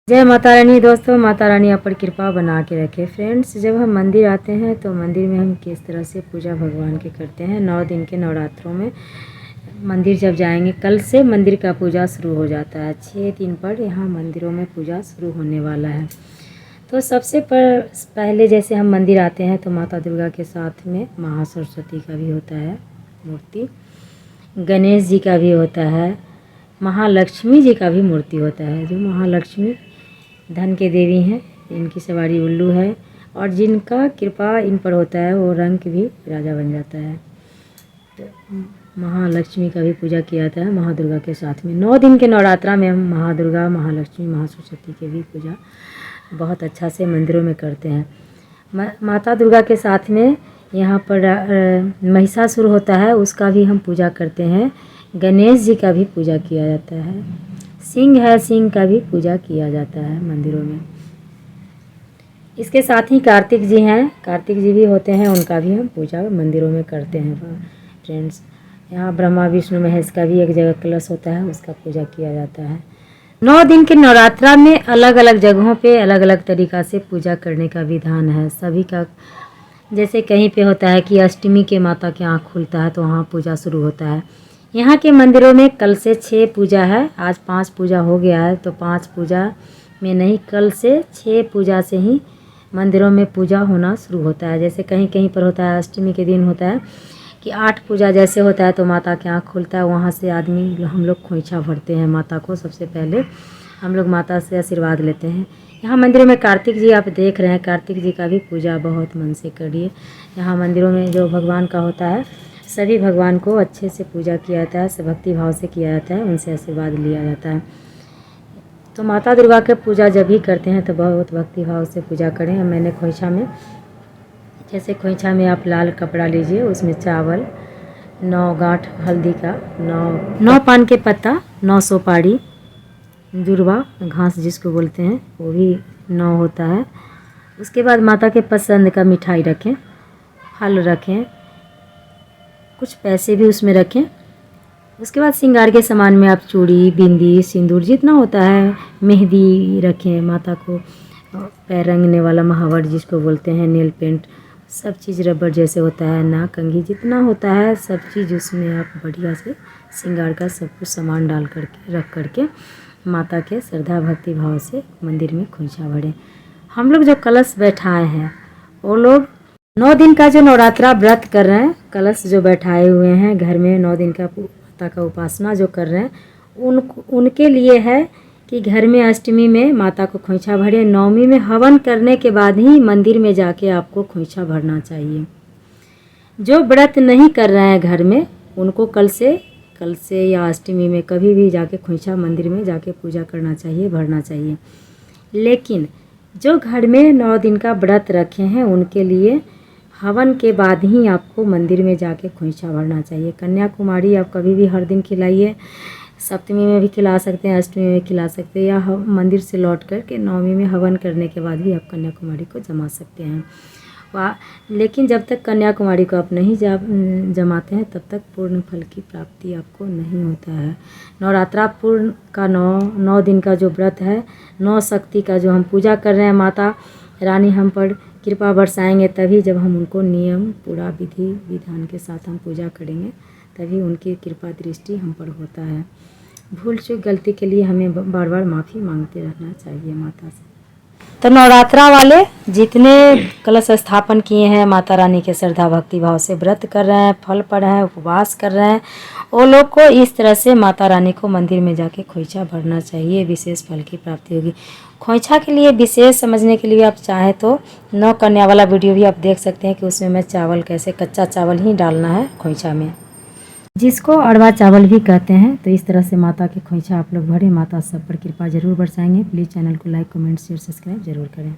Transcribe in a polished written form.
जय माता रानी। दोस्तों, माता रानी आप पर कृपा बना के रखे। फ्रेंड्स, जब हम मंदिर आते हैं तो मंदिर में हम किस तरह से पूजा भगवान की करते हैं। 9 दिन के नवरात्रों में मंदिर जब जाएंगे, कल से मंदिर का पूजा शुरू हो जाता है। 6 दिन पर यहाँ मंदिरों में पूजा शुरू होने वाला है। तो सबसे पहले जैसे हम मंदिर आते हैं तो माता दुर्गा के साथ में महासरस्वती का भी होता है मूर्ति, गणेश जी का भी होता है, महालक्ष्मी जी का भी मूर्ति होता है। जो महालक्ष्मी धन के देवी हैं, इनकी सवारी उल्लू है और जिनका कृपा इन पर होता है वो रंग भी राजा बन जाता है। तो महालक्ष्मी का भी पूजा किया जाता है महादुर्गा के साथ में। 9 दिन के नवरात्रा में हम महादुर्गा, महालक्ष्मी, महासरस्वती की भी पूजा बहुत अच्छा से मंदिरों में करते हैं। माता दुर्गा के साथ में यहाँ पर महिषासुर होता है, उसका भी हम पूजा करते हैं। गणेश जी का भी पूजा किया जाता है। सिंह है, सिंह का भी पूजा किया जाता है मंदिरों में। इसके साथ ही कार्तिक जी हैं, कार्तिक जी भी होते हैं, उनका भी हम पूजा मंदिरों में करते हैं। फ्रेंड्स, यहाँ ब्रह्मा विष्णु महेश का भी एक जगह कलश होता है, उसका पूजा किया जाता है। 9 दिन के नवरात्रा में अलग अलग जगहों पे अलग अलग तरीक़ा से पूजा करने का विधान है सभी का। जैसे कहीं पे होता है कि अष्टमी के माता के आँख खुलता है तो वहाँ पूजा शुरू होता है। यहाँ के मंदिरों में कल से 6 पूजा है। आज 5 पूजा हो गया है, तो 5 पूजा में नहीं, कल से 6 पूजा से ही मंदिरों में पूजा होना शुरू होता है। जैसे कहीं कहीं पर होता है अष्टमी के दिन होता है कि 8 पूजा जैसे होता है तो माता के आँख खुलता है, वहाँ से आदमी हम लोग खोइछा भरते हैं माता को। सबसे पहले हम लोग माता से आशीर्वाद लेते हैं। यहाँ मंदिरों में कार्तिक जी आप देख रहे हैं, कार्तिक जी का भी पूजा बहुत मन से करिए। यहाँ मंदिरों में जो भगवान का होता है, सभी भगवान को अच्छे से पूजा किया जाता है, भक्ति भाव से किया जाता है, उनसे आशीर्वाद लिया जाता है। तो माता दुर्गा के पूजा जब भी करते हैं तो बहुत भक्ति भाव से पूजा करें। मैंने खोइछा में, जैसे खोइछा में आप लाल कपड़ा लीजिए, उसमें चावल, 9 गांठ हल्दी का, 9 पान के पत्ता, 9 सुपारी, जुड़वा घास जिसको बोलते हैं वो भी 9 होता है। उसके बाद माता के पसंद का मिठाई रखें, फल रखें, कुछ पैसे भी उसमें रखें। उसके बाद श्रृंगार के सामान में आप चूड़ी, बिंदी, सिंदूर जितना होता है, मेहंदी रखें। माता को पैर रंगने वाला महावर जिसको बोलते हैं, नेल पेंट, सब चीज़ रबड़ जैसे होता है, नाक कंघी जितना होता है सब चीज़ उसमें आप बढ़िया से श्रृंगार का सब कुछ सामान डाल करके रख करके माता के श्रद्धा भक्ति भाव से मंदिर में खोइछा भरें। हम लोग जो कलश बैठाए हैं वो लोग 9 दिन का जो नवरात्रा व्रत कर रहे हैं, कलश जो बैठाए हुए हैं घर में 9 दिन का माता का उपासना जो कर रहे हैं, उनके लिए है कि घर में अष्टमी में माता को खोइछा भरें। 9वीं में हवन करने के बाद ही मंदिर में जाके आपको खोइछा भरना चाहिए। जो व्रत नहीं कर रहे हैं घर में, उनको कल से या अष्टमी में कभी भी जाके खोइछा मंदिर में जाके पूजा करना चाहिए, भरना चाहिए। लेकिन जो घर में 9 दिन का व्रत रखे हैं उनके लिए हवन के बाद ही आपको मंदिर में जाके खोइछा भरना चाहिए। कन्याकुमारी आप कभी भी हर दिन खिलाइए, सप्तमी में भी खिला सकते हैं, अष्टमी में भी खिला सकते हैं, या मंदिर से लौट कर के 9वीं में हवन करने के बाद भी आप कन्याकुमारी को जमा सकते हैं। लेकिन जब तक कन्याकुमारी को आप नहीं जमाते हैं तब तक पूर्ण फल की प्राप्ति आपको नहीं होता है। नवरात्रा पूर्ण का 9 दिन का जो व्रत है, 9 शक्ति का जो हम पूजा कर रहे हैं, माता रानी हम पर कृपा बरसाएंगे तभी, जब हम उनको नियम पूरा विधि विधान के साथ हम पूजा करेंगे तभी उनकी कृपा दृष्टि हम पर होता है। भूल चूक गलती के लिए हमें बार बार माफ़ी मांगते रहना चाहिए माता से। तो नवरात्रा वाले जितने कलश स्थापन किए हैं, माता रानी के श्रद्धा भक्ति भाव से व्रत कर रहे हैं, फल पड़ रहे हैं, उपवास कर रहे हैं, वो लोग को इस तरह से माता रानी को मंदिर में जाके खोइछा भरना चाहिए, विशेष फल की प्राप्ति होगी। खोइछा के लिए विशेष समझने के लिए आप चाहें तो 9 कन्या वाला वीडियो भी आप देख सकते हैं कि उसमें मैं चावल कैसे, कच्चा चावल ही डालना है खोइछा में, जिसको अरवा चावल भी कहते हैं। तो इस तरह से माता के खोइछा आप लोग भरें। माता सब पर कृपा जरूर बरसाएंगे। प्लीज़ चैनल को लाइक, कमेंट, शेयर, सब्सक्राइब जरूर करें।